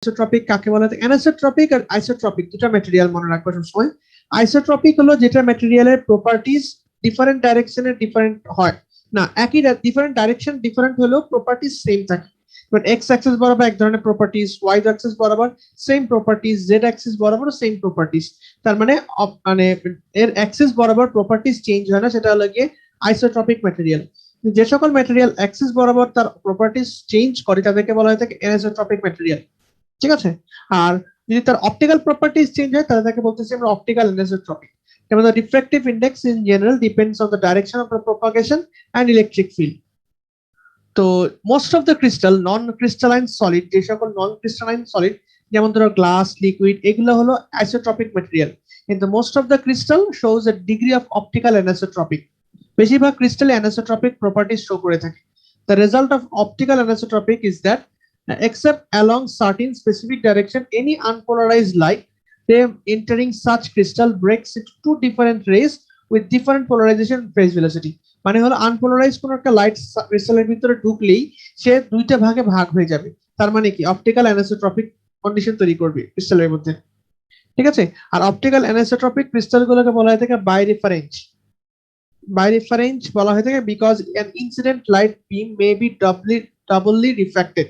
Isotropic কাকে বলা হয়? অ্যানিসোট্রপিক আর আইসোট্রপিক দুটো ম্যাটেরিয়াল মনে রাখবো সবসময়। আইসোট্রপিক হলো যেটা ম্যাটেরিয়ালের প্রপার্টিজ ডিফারেন্ট ডাইরেকশনে ডিফারেন্ট হয়, না একই ডিফারেন্ট ডাইরেকশন ডিফারেন্ট হলেও প্রপার্টিজ সেম থাকে। বাট এক্স অ্যাক্সিস বরাবর এক ধরনের প্রপার্টিজ, ওয়াই অ্যাক্সিস বরাবর সেম প্রপার্টিজ, জেড অ্যাক্সিস বরাবর সেম প্রপার্টিজ। তার মানে মানে এর অ্যাক্সিস বরাবর প্রপার্টিজ চেঞ্জ হয় না, সেটা হলো গিয়ে আইসোট্রপিক ম্যাটেরিয়াল। যে সকল ম্যাটেরিয়াল অ্যাক্সিস বরাবর তার প্রপার্টিজ চেঞ্জ করে তাদেরকে বলা হয় থাকে অ্যানিসোট্রপিক ম্যাটেরিয়াল। ঠিক আছে। আর যদি তার অপটিক্যাল প্রপার্টিজ চেঞ্জ হয় তাহলে তাকে বলতেছি আমরা অপটিক্যাল অ্যানিসোট্রপিক। যেমন the refractive index in general depends on the direction of the propagation and electric field. তো most of the crystal non crystalline solid, যে সকল নন ক্রিস্টালাইন সলিড যেমন ধরো গ্লাস, লিকুইড, এগুলো হলো আইসোট্রপিক ম্যাটেরিয়াল। কিন্তু most of the crystal shows A degree of optical anisotropic. বেশিরভাগ ক্রিস্টালে anisotropic properties show করে থাকে। The result of optical anisotropic is that except along certain specific direction any unpolarized light ray entering such crystal breaks into two different rays with different polarization and phase velocity. মানে হলো unpolarised কোন একটা light ক্রিস্টালের ভিতরে ঢুকলেই সে দুইটা ভাগে ভাগ হয়ে যাবে। তার মানে কি অপটিক্যাল অ্যানিসোট্রপিক কন্ডিশন তৈরি করবে ক্রিস্টালের মধ্যে। ঠিক আছে। আর অপটিক্যাল অ্যানিসোট্রপিক ক্রিস্টালগুলোকে বলা হয় থাকে বাইরেফারেন্স। বাইরেফারেন্স বলা হয় থাকে because an incident light beam may be doubly refracted।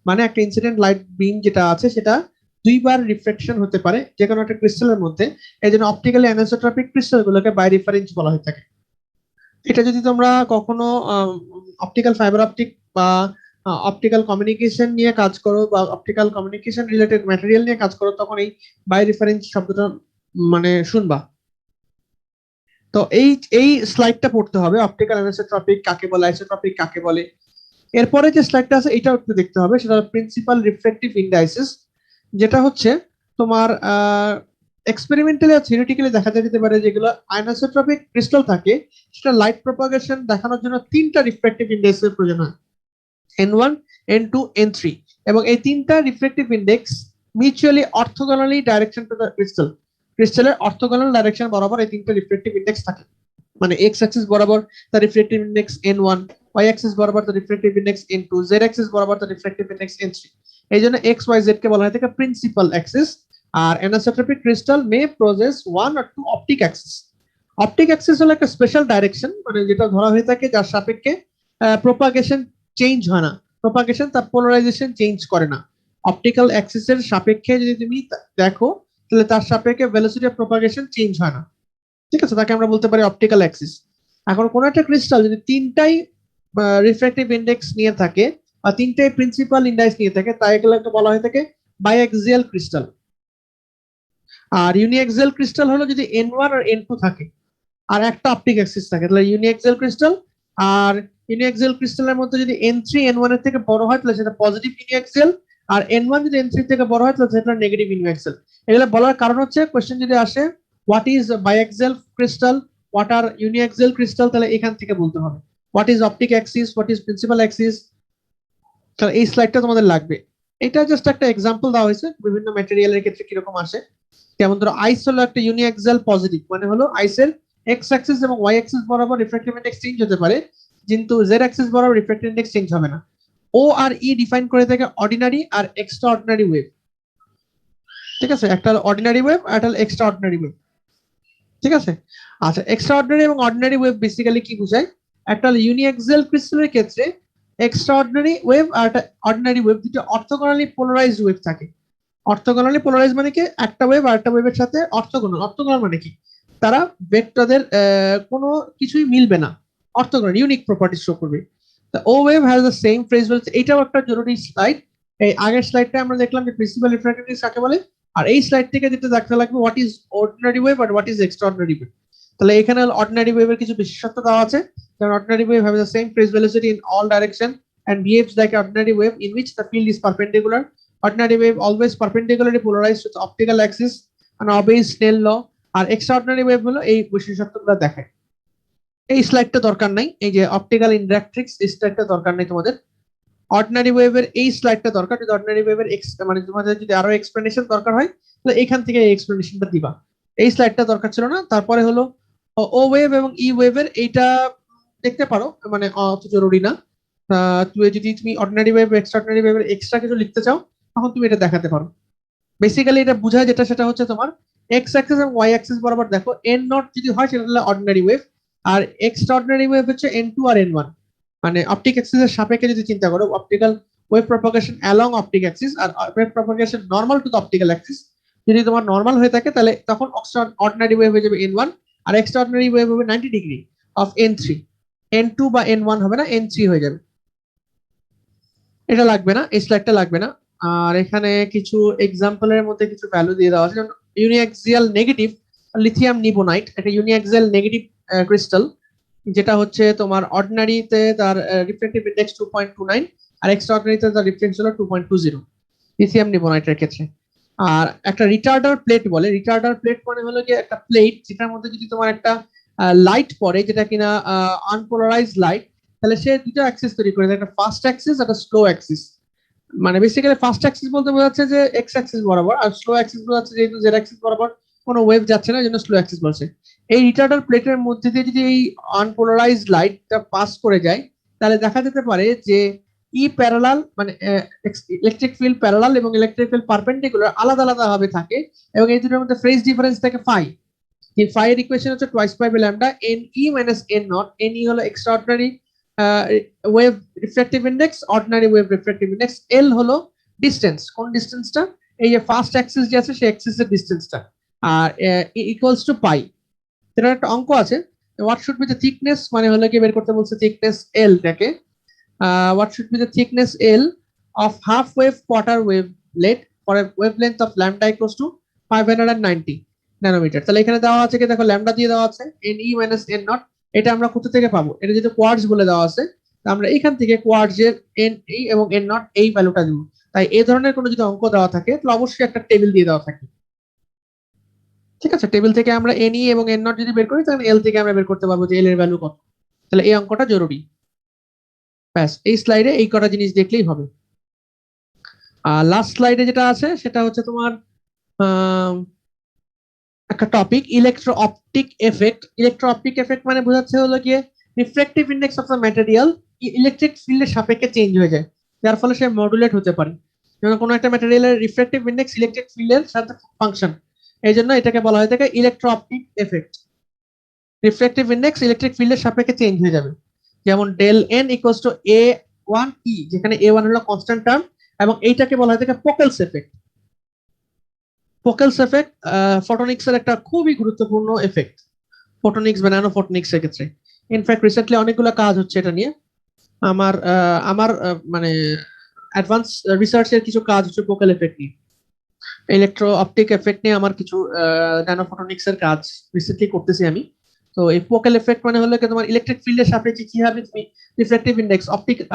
মানে একটা ইনসিডেন্ট লাইট বিম যেটা আছে সেটা দুইবার রিফ্লেকশন হতে পারে যে কোনো একটা ক্রিস্টালের মধ্যে। এই জন্য অপটিক্যালি অ্যানিসোট্রপিক ক্রিস্টালগুলোকে বাইরেফারেন্স বলা হয়ে থাকে। এটা যদি তোমরা কখনো অপটিক্যাল ফাইবার অপটিক বা অপটিক্যাল কমিউনিকেশন নিয়ে কাজ করো বা অপটিক্যাল কমিউনিকেশন রিলেটেড ম্যাটেরিয়াল নিয়ে কাজ করো তখন এই বাইরেফারেন্স শব্দটা মানে শুনবা। তো এই এই স্লাইডটা পড়তে হবে, অপটিক্যাল অ্যানিসোট্রপিক কাকে বলে, আইসোট্রপিক কাকে বলে। এরপরে যে স্লাইডটা আছে এটাও একটু দেখতে হবে, সেটা প্রিন্সিপাল রিফ্লেকটিভ ইন্ডাইসেস, যেটা হচ্ছে তোমার এক্সপেরিমেন্টালি আর থিওরিটিক্যালি দেখা যেতে পারে যেগুলো আইসোট্রপিক ক্রিস্টাল থাকে সেটা লাইট প্রপাগেশন দেখানোর জন্য তিনটা রিফ্লেকটিভ ইন্ডেক্সের প্রয়োজন হয়, N1, N2, N3। এবং এই তিনটা reflective index mutually orthogonally direction to the crystal. ক্রিস্টালের অর্থোগোনাল ডাইরেকশন বরাবর এই তিনটা রিফ্লেকটিভ ইন্ডেক্স থাকে। মানে এক্স অ্যাক্সিস বরাবর তার reflective index N1, y axis বরাবর the refractive index N2, z axis বরাবর the refractive index N3। এই জন্য x y z কে বলা হয় থাকে প্রিন্সিপাল অ্যাক্সিস। আর anisotropic crystal may possess one or two optic axis. Optic axis হলো একটা স্পেশাল ডাইরেকশন মানে যেটা ধরা হয়ে থাকে যার সাপেক্ষে প্রপাগেশন চেঞ্জ হয় না, প্রপাগেশন তার পোলারাইজেশন চেঞ্জ করে না। অপটিক্যাল অ্যাক্সিসের সাপেক্ষে যদি তুমি দেখো তাহলে তার সাপেক্ষে ভেলোসিটি অফ প্রপাগেশন চেঞ্জ হয় না। ঠিক আছে, তাকে আমরা বলতে পারি অপটিক্যাল অ্যাক্সিস। এখন কোন একটা ক্রিস্টাল যদি তিনটাই রিফ্র্যাক্টিভ ইন্ডেক্স নিয়ে থাকে বা তিনটাই প্রিন্সিপাল ইন্ডেক্স নিয়ে থাকে তাই এগুলোকে বলা হয়ে থাকে বাইএক্সিয়াল ক্রিস্টাল। আর ইউনিএক্সিয়াল ক্রিস্টাল হলো যদি N1 আর N2 থাকে আর একটা অপটিক অ্যাক্সিস থাকে তাহলে ইউনিএক্সিয়াল ক্রিস্টাল। আর ইউনিএক্সিয়াল ক্রিস্টালের মধ্যে যদি N3 N1 এর থেকে বড় হয় তাহলে সেটা পজিটিভ ইউনিএক্সিয়াল, আর N1 যদি N3 থেকে বড় হয় তাহলে সেটা নেগেটিভ ইউনিএক্সিয়াল। এগুলো বলার কারণ হচ্ছে কোশ্চেন যদি আসে what is biaxial crystal, what are uniaxial crystal, তাহলে এখান থেকে বলতে হবে what is optic axis, what is principal axis. তাহলে এই স্লাইডটা তোমাদের লাগবে। এটা জাস্ট একটা এক্সাম্পল দেওয়া হয়েছে বিভিন্ন ম্যাটেরিয়ালের ক্ষেত্রে কিরকম আসে। যেমন ধরো আইস হলো একটা ইউনিএক্সিয়াল পজিটিভ, মানে হলো আইসের এক্স অ্যাক্সিস এবং ওয়াই অ্যাক্সিস বরাবর রিফ্র্যাক্টিভ ইন্ডেক্স চেঞ্জ হতে পারে কিন্তু জেড অ্যাক্সিস বরাবর রিফ্র্যাক্টিভ ইন্ডেক্স চেঞ্জ হবে না। ও আর ই ডিফাইন করে থাকে অর্ডিনারি আর এক্সট্রা অর্ডিনারি ওয়েভ। ঠিক আছে, একটা হলো অর্ডিনারি ওয়েভ আর একটা হলো এক্সট্রা অর্ডিনারি ওয়েভ। ঠিক আছে। আচ্ছা, এক্সট্রা অর্ডিনারি এবং অর্ডিনারি ওয়েভ বেসিক্যালি কি বোঝায়? একটা হলো ইউনিএক্সিয়াল ক্রিস্টালের ক্ষেত্রে এক্সট্রা অর্ডিনারি ওয়েভ আর একটা অর্ডিনারি ওয়েভ দুটো অর্থোগোনালি পোলারাইজড ওয়েভ থাকে। অর্থোগোনালি পোলারাইজ মানে কি একটা ওয়েভ আর একটা ওয়েভের সাথে অর্থোগোনাল। অর্থোগোনাল মানে কি তারা ভেক্টরদের কোনো কিছুই মিলবে না, অর্থোগোনাল ইউনিক প্রপার্টিজ শো করবে। O wave has the same phase velocity. এটাও একটা জরুরি স্লাইড। এই আগের স্লাইডটা আমরা দেখলাম যে প্রিন্সিপাল রিফ্র্যাক্টিভ ইন্ডেক্স কাকে বলে, আর এই স্লাইড থেকে যেটা দেখতে লাগবে হোয়াট ইজ অর্ডিনারি ওয়েভ আর হোয়াট ইজ এক্সট্রাঅর্ডিনারি ওয়েভ। তাহলে এখানে অর্ডিনারি ওয়েভের কিছু বিশেষত্ব দেওয়া আছে, যেমন ordinary wave have the same phase velocity in all direction and behaves like an ordinary wave in which the field is perpendicular. Ordinary wave always perpendicularly polarized to the optical axis and obeys Snell law. আর extraordinary wave হলো এই বৈশিষ্ট্যগুলো দেখায়। এই স্লাইডটা দরকার নাই, এই যে অপটিক্যাল ইন্ডাক্ট্রিক্স এই স্লাইডটা দরকার নাই তোমাদের। অর্ডিনারি ওয়েভের এই স্লাইডটা দরকার, যদি অর্ডিনারি ওয়েভের মানে তোমাদের যদি আরো এক্সপ্লেনেশন দরকার হয় তাহলে এখান থেকে এই এক্সপ্লেনেশনটা দিবা। এই স্লাইডটা দরকার ছিল না। তারপরে হলো ও ওয়েভ এবং ই ওয়েভের এইটা দেখতে পারো, মানে অত জরুরি না। যদি তুমি অর্ডিনারি ওয়েভ এক্সট্রাঅর্ডিনারি ওয়েভের এক্সট্রা কিছু লিখতে চাও তখন তুমি এটা দেখাতে পারো। বেসিক্যালি এটা বোঝায় যেটা সেটা হচ্ছে তোমার এক্স অ্যাক্সিস এবং ওয়াই অ্যাক্সিস বরাবর দেখো এন নট যদি হয় সেটা হলো অর্ডিনারি ওয়েভ, আর এক্সট্রাঅর্ডিনারি ওয়েভ হচ্ছে এন টু আর এন ওয়ান। মানে অপটিক অ্যাক্সিসের সাপেক্ষে যদি চিন্তা করো, optical wave propagation along optic axis আর wave propagation normal to the optical axis, যদি তোমার নর্মাল হয়ে থাকে তাহলে তখন অর্ডিনারি ওয়েভ হয়ে যাবে এন ওয়ান, আর এক্সট্রাঅর্ডিনারি ওয়েভ হবে 90 degree of n three. N two বা এন ওয়ান হবে না, এন থ্রি হয়ে যাবে। এটা লাগবে না, এই স্লাইডটা লাগবে না। আর এখানে কিছু এক্সাম্পলের মধ্যে কিছু ভ্যালু দিয়ে দেওয়া আছে, যেমন ইউনিঅ্যাক্সিয়াল নেগেটিভ লিথিয়াম নিবোনাইট, এটা ইউনিঅ্যাক্সিয়াল নেগেটিভ ক্রিস্টাল, যেটা হচ্ছে তোমার অর্ডিনারিতে তার রিফ্লেকটিভ ইন্ডেক্স 2.29 আর এক্সট্রাঅর্ডিনারিতে তার রিফ্লেক্স হলো 2.20 লিথিয়াম নিবোনাইটের ক্ষেত্রে। আর একটা রিটার্ডার প্লেট বলে, রিটার্ডার প্লেট মানে হলো কি একটা প্লেট যেটার মধ্যে যদি তোমার একটা লাইট পড়ে যেটা কিনা আনপোলারাইজড লাইট, তাহলে সে দুটো অ্যাক্সিস তৈরি করে, একটা ফাস্ট অ্যাক্সিস একটা স্লো অ্যাক্সিস। মানে বেসিক্যালি ফার্স্ট অ্যাক্সিস বলতে বোঝাচ্ছে যে এক্স অ্যাক্সিস বরাবর, আর স্লো অ্যাক্সিস বোঝাচ্ছে যেহেতু জেড অ্যাক্সিস বরাবর কোনো ওয়েভ যাচ্ছে না, এই জন্য স্লো অ্যাক্সিস বলছে। এই রিটার্ডার প্লেটের মধ্যে দিয়ে যদি এই আনপোলারাইজড লাইটটা পাস করে যায়, তাহলে দেখা যেতে পারে যে ই প্যারালাল মানে ইলেকট্রিক ফিল্ড প্যারালাল এবং ইলেকট্রিক ফিল্ড পারপেন্ডিকুলার আলাদা আলাদা ভাবে থাকে, এবং এই দুটোর মধ্যে ফেজ ডিফারেন্স থাকে ফাই। এই ফাই এর ইকুয়েশন হচ্ছে twice pi by lambda N E minus N not. N E হলো extraordinary wave refractive index, ordinary wave refractive index, L হলো ডিস্টেন্স, কোন ডিস্টেন্সটা, এই যে ফার্স্ট অ্যাক্সিস যে আছে সেই অ্যাক্সিসের ডিস্টেন্সটা, আর ইকুয়ালস টু পাই। এটার একটা অঙ্ক আছে, what should be the thickness, মানে হলো কি বের করতে বলছে থিকনেস এল টাকে, what should be the thickness L of half wave quarter wavelet for a wavelength of lambda equals to 590 nanometre. তাহলে এখানে দেওয়া আছে কি দেখো, ল্যামডা দিয়ে দেওয়া আছে N E minus N not. এটা আমরা কোথা থেকে পাবো, এটা যেহেতু কোয়ার্টজ বলে দেওয়া আছে, আমরা এখান থেকে কোয়ার্টজের এন ই এবং এন নট এই ভ্যালুটা দিব। তাই এই ধরনের কোনো যদি অঙ্ক দেওয়া থাকে তাহলে অবশ্যই একটা টেবিল দিয়ে দেওয়া থাকে। ঠিক আছে, টেবিল থেকে আমরা এন ই এবং এন নট যদি বের করি তাহলে এল থেকে আমরা বের করতে পারবো যে এল এর ভ্যালু কত। তাহলে এই অঙ্কটা জরুরি। ব্যাস, এই স্লাইডে এই কটা জিনিস দেখলেই হবে। আর লাস্ট স্লাইডে যেটা আছে সেটা হচ্ছে তোমার একটা topic, electro optic effect. Electro optic effect মানে বোঝাচ্ছে হলো গিয়ে reflective index of the material electric ফিল্ডের সাপেক্ষে চেঞ্জ হয়ে যায়, যার ফলে সে মডুলেট হতে পারে। যেমন কোনো একটা ম্যাটেরিয়ালের রিফ্লেকটিভ ইন্ডেক্স ইলেকট্রিক ফিল্ডের সাথে ফাংশন, এই জন্য এটাকে বলা হয়ে থাকে electro optic effect. Reflective index electric ফিল্ডের সাপেক্ষে চেঞ্জ হয়ে যাবে, যেমন del N equals to A one E, যেখানে এ ওয়ান হলো কনস্ট্যান্ট টার্ম, এবং এইটাকে বলা হয়ে থাকে Pockels effect. Pockels effect photonics এর একটা খুবই গুরুত্বপূর্ণ এফেক্ট, ফটোনিক্স বা ন্যানো ফটোনিক্স এর ক্ষেত্রে। ইনফ্যাক্ট রিসেন্টলি অনেকগুলো কাজ হচ্ছে এটা নিয়ে। আমার মানে অ্যাডভান্স রিসার্চের কিছু কাজ হচ্ছে পোকেল এফেক্ট নিয়ে, ইলেকট্রো অপটিক এফেক্ট নিয়ে আমার কিছু ন্যানো ফটোনিক্স এর কাজ রিসেন্টলি করতেছি আমি। তো এই পোকেল এফেক্ট মানে হলো কি তোমার ইলেকট্রিক ফিল্ডের সাপেক্ষে কিভাবে তুমি রিফ্লেকটিভ ইন্ডেক্স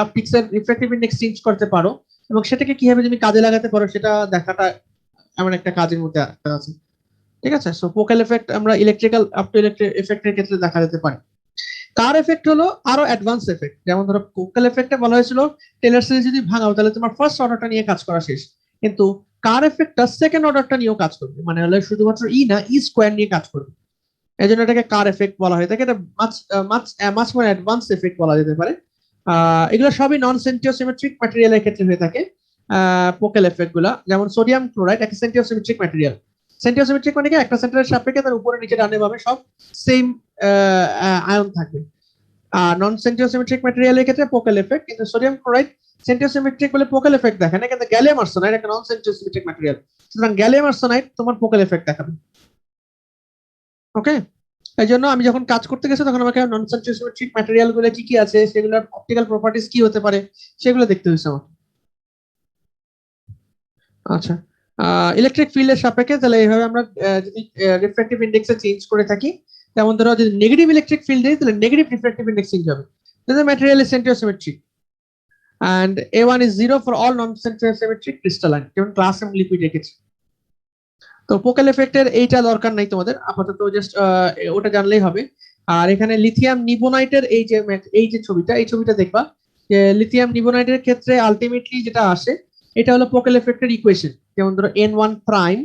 অপটিক্স এর রিফ্লেকটিভ ইন্ডেক্স চেঞ্জ করতে পারো এবং সেটাকে কিভাবে তুমি কাজে লাগাতে পারো সেটা দেখাটা এমন একটা কাজের মধ্যে আছে। ঠিক আছে, সো ফোকাল এফেক্ট আমরা ইলেকট্রিক্যাল আপ টু ইলেকট্রিক এফেক্টের ক্ষেত্রে দেখা যেতে পারে। কার এফেক্ট হলো আরো অ্যাডভান্স এফেক্ট, যেমন ধরো ফোকাল এফেক্টে বলা হয়েছিল টেলর সিরিজ যদি ভাঙাও তাহলে তোমার ফার্স্ট অর্ডারটা নিয়ে কাজ করা শেষ, কিন্তু কার এফেক্টটা সেকেন্ড অর্ডারটা নিয়েও কাজ করবে, মানে হলো শুধুমাত্র ই না, ই স্কোয়ার নিয়ে কাজ করবে। এই জন্য এটাকে কার এফেক্ট বলা হয়ে থাকে, এটা মাছ মাছ মাছ মোর অ্যাডভান্স এফেক্ট বলা যেতে পারে। এগুলো সবই নন সেন্টিওসিমেট্রিক ম্যাটেরিয়ালের ক্ষেত্রে হয়ে থাকে। ফোকাল এফেক্ট গুলা, যেমন সোডিয়াম ক্লোরাইড একটা সেন্টিওসিমেট্রিক ম্যাটেরিয়াল। সেন্টিওসিমেট্রিক মানে কি একটা সেন্টারের সাপেক্ষে তার উপরে নিচে ডানে বামে সব সেম আয়ন থাকবে। আর নন সেন্টিওসিমেট্রিক ম্যাটেরিয়ালের ক্ষেত্রে ফোকাল এফেক্ট, কিন্তু সোডিয়াম ক্লোরাইড সেন্টিওসিমেট্রিক বলে ফোকাল এফেক্ট দেখায় না, কিন্তু গ্যালিয়াম আর্সেনাইড একটা নন সেন্টিওসিমেট্রিক ম্যাটেরিয়াল, সুতরাং গ্যালিয়াম আর্সেনাইড তোমার ফোকাল এফেক্ট দেখাবে। ওকে, এই জন্য আমি যখন কাজ করতে গেছি তখন আমাকে নন সেন্টিওসিমেট্রিক ম্যাটেরিয়াল গুলো কি কি আছে, সেগুলোর অপটিক্যাল প্রপার্টিজ কি হতে পারে সেগুলো দেখতে হয়েছে আমার। আচ্ছা, ইলেকট্রিক ফিল্ডের সাপেক্ষে তাহলে এইভাবে আমরা যদি রিফ্র্যাক্টিভ ইন্ডেক্সে চেঞ্জ করে থাকি, যেমন ধরো যদি নেগেটিভ ইলেকট্রিক ফিল্ড দেই তাহলে নেগেটিভ রিফ্র্যাক্টিভ ইন্ডেক্স চেঞ্জ হবে, the material is centrosymmetric and A1 is 0 for all non-centrosymmetric crystalline, যেমন গ্লাস এবং লিকুইড রেখেছি। তো ফোকাল এফেক্টের এইটা দরকার নাই তোমাদের আপাতত, জাস্ট ওটা জানলেই হবে। আর এখানে লিথিয়াম নিবোনাইটের এই যে ছবিটা, এই ছবিটা দেখবা যে লিথিয়াম নিবোনাইটের ক্ষেত্রে আলটিমেটলি যেটা আসে এটা হলো ফোকাল এফেক্টের ইকুয়েশন, যেমন ধরো n1 prime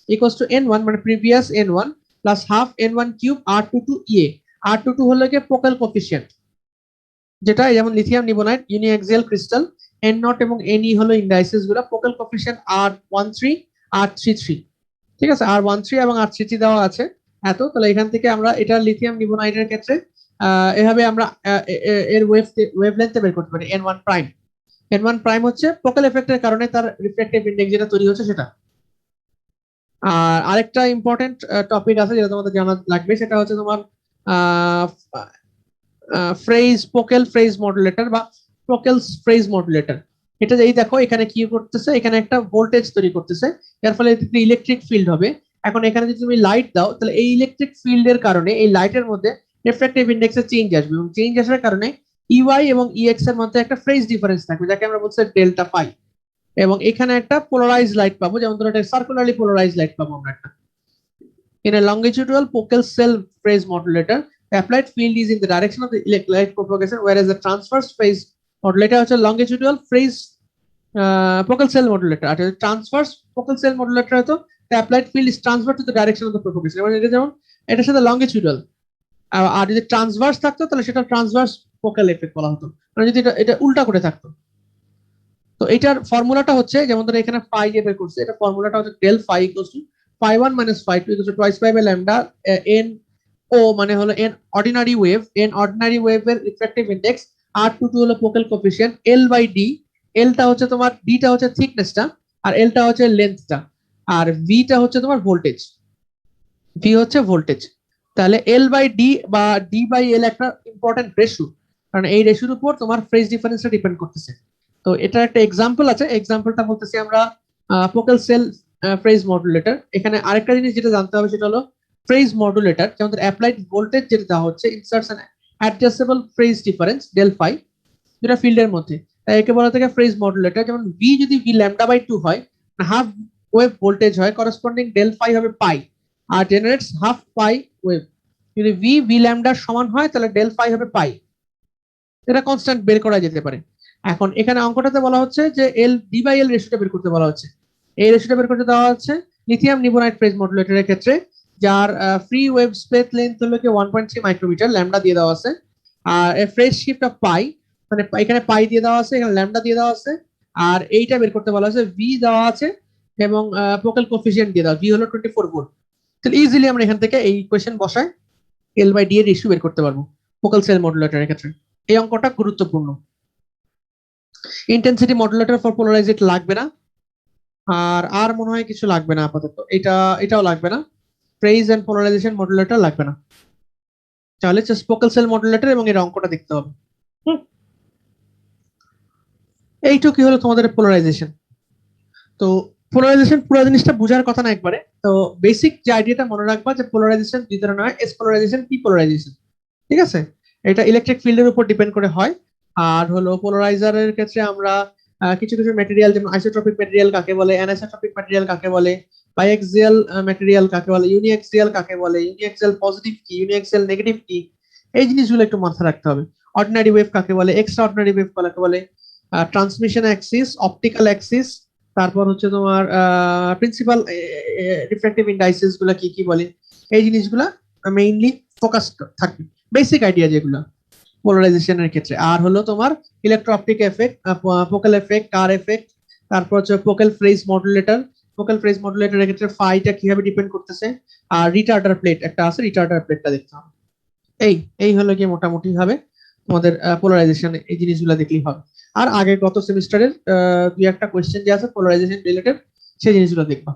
equals to n1 মানে previous n1 plus half n1 cube r22 ইএ। r22 হলো গিয়ে ফোকাল কোফিশিয়েন্ট, যেটা যেমন লিথিয়াম নিবোনাইট ইউনিঅ্যাক্সিয়াল ক্রিস্টাল, এন নট এবং এনই হলো ইন্ডাইসেস গুলো, ফোকাল কোফিশিয়েন্ট R13 R33, ঠিক আছে, R13 এবং R33 দেওয়া আছে এত। তাহলে এখান থেকে আমরা এটা লিথিয়াম নিবোনাইটের ক্ষেত্রে এভাবে আমরা এর ওয়েভলেন্থ বের করতে পারি N1 প্রাইম। N1 প্রাইম হচ্ছে ফোকাল এফেক্টের কারণে তার রিফ্র্যাক্টিভ ইনডেক্স যেটা তৈরি হচ্ছে সেটা। আর আরেকটা ইম্পর্টেন্ট টপিক আছে যেটা তোমাদের জানা লাগবে, সেটা হচ্ছে তোমার ফোকাল ফ্রেজ মডুলেটর বা ফোকাল ফ্রেজ মডুলেটর। এটা এই দেখো এখানে কি করতেছে, এখানে একটা ভোল্টেজ তৈরি করতেছে, এর ফলে ইলেকট্রিক ফিল্ড হবে। এখন এখানে যদি তুমি লাইট দাও তাহলে এই ইলেকট্রিক ফিল্ডের কারণে এই লাইটের মধ্যে রিফ্র্যাক্টিভ ইনডেক্সে চেঞ্জ আসবে, এবং চেঞ্জ আসার কারণে ইওয়াই এবং ইএক্স এর মধ্যে একটা ফেজ ডিফারেন্স থাকবে, যাকে আমরা বলছি ডেল্টা ফাই। এবং এখানে একটা পোলারাইজ লাইট পাবো, যেমন ধরো একটা সার্কুলারলি পোলারাইজ লাইট পাবো আমরা একটা। In a longitudinal focal cell phase modulator, the applied field is in the direction of the light propagation, whereas the transverse phase modulator হচ্ছে longitudinal phase focal cell modulator। আর transverse focal cell modulator হতো the applied field is transverse to the direction of the propagation। মানে এটা যেমন এটার সাথে longitudinal, আর যদি transverse থাকতো তাহলে সেটা ট্রান্সভার্স ফোকাল এফেক্ট বলা হতো, মানে যদি এটা উল্টা করে থাকতো। তো এটার ফর্মুলাটা হচ্ছে, যেমন ধরো এখানে ফাই যে বের করছে, এটা ফর্মুলাটা হচ্ছে del phi equals to phi 1 minus phi 2 equals to twice pi by lambda n o মানে হলো n ordinary wave, n ordinary ওয়েভের রিফ্র্যাক্টিভ ইনডেক্স, R22 হলো focal coefficient, L by D, L টা হচ্ছে তোমার, D টা হচ্ছে থিকনেসটা, আর L টা হচ্ছে লেন্থটা, আর V টা হচ্ছে তোমার ভোল্টেজ, V হচ্ছে ভোল্টেজ। তাহলে L বাই D বা D বাই L একটা ইম্পর্টেন্ট রেশিও, কারণ এই রেশিওর উপর তোমার ফেজ ডিফারেন্সটা ডিপেন্ড করতেছে। তো এটা একটা এক্সাম্পল আছে, এক্সাম্পলটা বলতেছি আমরা ফোকাল সেল ফ্রেজ মডুলেটর। এখানে আরেকটা জিনিস যেটা জানতে হবে সেটা হলো ফ্রেজ মডুলেটর, যেমন অ্যাপ্লাইড ভোল্টেজ যেটা দেওয়া হচ্ছে inserts an adjustable phase difference del phi, যেটা ফিল্ডের মধ্যে, তাই একে বলা থাকে ফ্রেজ মডুলেটর। যেমন ভি যদি ভি ল্যামডা বাই 2 হয়, হাফ ওয়েভ ভোল্টেজ হয়, করসপন্ডিং ডেল ফাই হবে পাই, আর জেনারেটস হাফ পাই ওয়েভ। যদি ভি ভি ল্যামডার সমান হয় তাহলে ডেল ফাই হবে পাই, এটা কনস্ট্যান্ট বের করা যেতে পারে। এখন এখানে অঙ্কটাতে বলা হচ্ছে যে এল ডি বাই এল রেশিওটা বের করতে বলা হচ্ছে, এই রেশিওটা বের করতে দেওয়া হচ্ছে লিথিয়াম নিবোনাইট ফেজ মডুলেটরের ক্ষেত্রে, যার ফ্রি ওয়েভ স্পেস লেন্থ হলো কি 1.3 মাইক্রোমিটার, ল্যামডা দিয়ে দেওয়া আছে, আর ফ্রেজ শিফট অফ পাই, মানে এখানে পাই দিয়ে দেওয়া আছে, এখানে ল্যামডা দিয়ে দেওয়া আছে, আর এইটা বের করতে বলা আছে, ভি দেওয়া আছে এবং ফোকাল কোফিশিয়েন্ট দিয়ে দেওয়া, ভি হলো 24 ভোল্ট। তাহলে ইজিলি আমরা এখান থেকে এই ইকুয়েশন বসায় এল বাই ডি এর রেশিও বের করতে পারবো ফোকাল সেল মডুলেটরের ক্ষেত্রে। এই অঙ্কটা গুরুত্বপূর্ণ। ইন্টেন্সিটি মডুলেটর ফর পোলারাইজড লাগবে না, আর মনে হয় কিছু লাগবে না আপাতত, এটাও লাগবে না, ফ্রেজ এন্ড পোলারাইজেশন মডুলেটর লাগবে না। তাহলে জাস্ট ফোকাল সেল মডুলেটর এবং এর অঙ্কটা দেখতে হবে। এইটুকু হলো তোমাদের পোলারাইজেশন। তো পোলারাইজেশন পুরো জিনিসটা বোঝার কথা না একবারে, তো বেসিক যে আইডিয়াটা মনে রাখবা যে পোলারাইজেশন দুই ধরনের হয়, এস পোলারাইজেশন, পি পোলারাইজেশন, ঠিক আছে। এটা ইলেকট্রিক ফিল্ডের উপর ডিপেন্ড করে হয়। আর হলো পোলারাইজারের ক্ষেত্রে আমরা কিছু কিছু ম্যাটেরিয়াল, যেমন আইসোট্রপিক ম্যাটেরিয়াল কাকে বলে, অ্যানিসোট্রপিক ম্যাটেরিয়াল কাকে বলে, বাইএক্সিয়াল ম্যাটেরিয়াল কাকে বলে, ইউনিএক্সিয়াল কাকে বলে, ইউনিএক্সিয়াল পজিটিভ কি, ইউনিএক্সিয়াল নেগেটিভ কি, এই জিনিসগুলো একটু মাথায় রাখতে হবে। অর্ডিনারি ওয়েভ কাকে বলে, এক্সট্রা অর্ডিনারি ওয়েভ কাকে বলে, ট্রান্সমিশন অ্যাক্সিস, অপটিক্যাল অ্যাক্সিস, তারপর হচ্ছে তোমার প্রিন্সিপাল রিফ্র্যাক্টিভ ইন্ডাইসেস গুলা কি কি বলে, এই জিনিসগুলা মেইনলি ফোকাস থাকবে, বেসিক আইডিয়া যেগুলো পোলারাইজেশনের ক্ষেত্রে। আর হলো তোমার electro optic effect, focal effect, Kerr effect, তারপর হচ্ছে focal phase modulator. Focal phase মডুলেটরের ক্ষেত্রে ফাইটা কিভাবে ডিপেন্ড করতেছে, আর রিটার্ডার প্লেট একটা আছে, রিটার্ডার প্লেটটা দেখতে হবে। এই হলো কি মোটামুটি ভাবে তোমাদের পোলারাইজেশন, এই জিনিসগুলো দেখলেই হবে। আর আগে গত সেমিস্টারের দুই একটা কোয়েশ্চেন যে আছে পোলারাইজেশন রিলেটেড, সেই জিনিসগুলো দেখবা।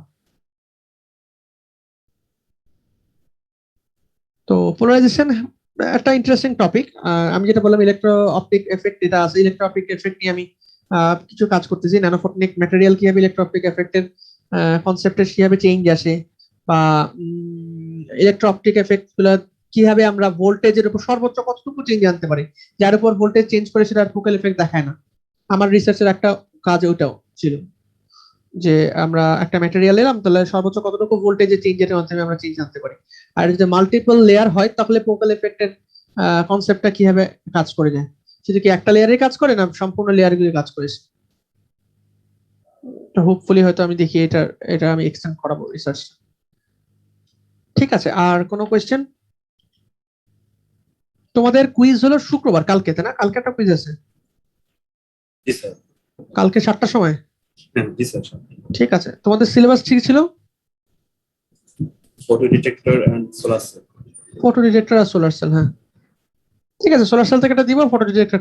তো পোলারাইজেশন একটা ইন্টারেস্টিং টপিক। আমি যেটা বললাম ইলেকট্রো অপটিক এফেক্ট, যেটা আছে ইলেকট্রো অপটিক এফেক্ট নিয়ে আমি কিছু কাজ করতেছি, ন্যানোফোটনিক ম্যাটেরিয়াল কিভাবে ইলেকট্রো অপটিক এফেক্টের কনসেপ্টের কিভাবে চেঞ্জ আসে, বা ইলেকট্রো অপটিক এফেক্ট গুলো কিভাবে আমরা ভোল্টেজের উপর সর্বোচ্চ কতটুকু চেঞ্জ আনতে পারি, যার উপর ভোল্টেজ চেঞ্জ করে সেটা ফোকাল এফেক্ট দেখায় না। আমার রিসার্চের একটা কাজ ওটাও ছিল, যে আমরা একটা ম্যাটেরিয়াল এলাম তাহলে সর্বোচ্চ কতটুকু ভোল্টেজের চেঞ্জের মাধ্যমে আমরা চেঞ্জ আনতে পারি, আর যদি মাল্টিপল লেয়ার হয় তাহলে ফোকাল এফেক্টের কনসেপ্টটা কিভাবে কাজ করে যায়, সেটা কি একটা লেয়ারে কাজ করে না সম্পূর্ণ লেয়ার গুলো কাজ করে। হোপফুলি হয়তো আমি দেখি এটা আমি এক্সটেন্ড করাবো রিসার্চ। ঠিক আছে, আর কোনো কোয়েশ্চেন? তোমাদের কুইজ হলো শুক্রবার, কালকে, তাই না? কালকে একটা কুইজ আছে। জি স্যার। কালকে 7টার সময়? হ্যাঁ জি স্যার। ঠিক আছে, তোমাদের সিলেবাস ঠিক ছিল? Photo detector and solar cell. Photo detector আর সোলার সেল, হ্যাঁ ঠিক আছে, সোলার সেল থেকে এটা দিব, ফটো ডিটেক্টর